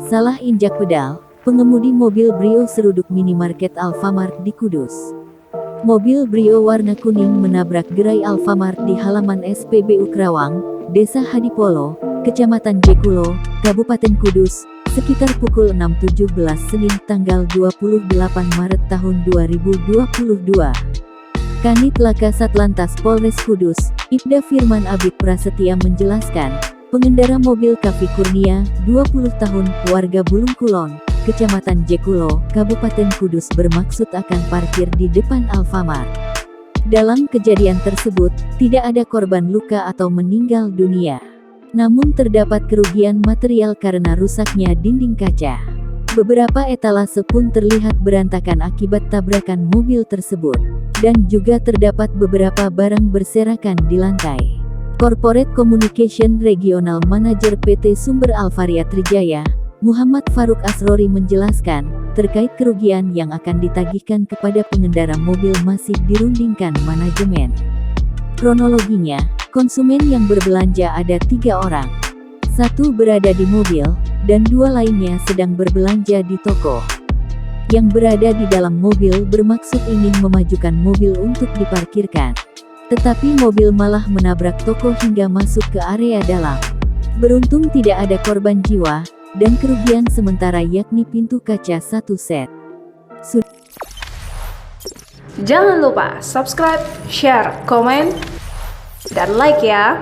Salah injak pedal, pengemudi mobil Brio seruduk minimarket Alfamart di Kudus. Mobil Brio warna kuning menabrak gerai Alfamart di halaman SPBU Kerawang, Desa Hadipolo, Kecamatan Jekulo, Kabupaten Kudus, sekitar pukul 6.17 Senin tanggal 28 Maret tahun 2022. Kanit Laka Satlantas Polres Kudus, Ibda Firman Abid Prasetya menjelaskan, pengendara mobil Kavi Kurnia, 20 tahun, warga Bulung Kulon, Kecamatan Jekulo, Kabupaten Kudus bermaksud akan parkir di depan Alfamart. Dalam kejadian tersebut, tidak ada korban luka atau meninggal dunia. Namun terdapat kerugian material karena rusaknya dinding kaca. Beberapa etalase pun terlihat berantakan akibat tabrakan mobil tersebut. Dan juga terdapat beberapa barang berserakan di lantai. Corporate Communication Regional Manager PT Sumber Alvaria Trijaya, Muhammad Faruk Asrori menjelaskan, terkait kerugian yang akan ditagihkan kepada pengendara mobil masih dirundingkan manajemen. Kronologinya, konsumen yang berbelanja ada 3 orang. 1 berada di mobil, dan 2 lainnya sedang berbelanja di toko. Yang berada di dalam mobil bermaksud ingin memajukan mobil untuk diparkirkan. Tetapi mobil malah menabrak toko hingga masuk ke area dalam. Beruntung tidak ada korban jiwa, dan kerugian sementara yakni pintu kaca 1 set. Jangan lupa subscribe, share, komen, dan like ya!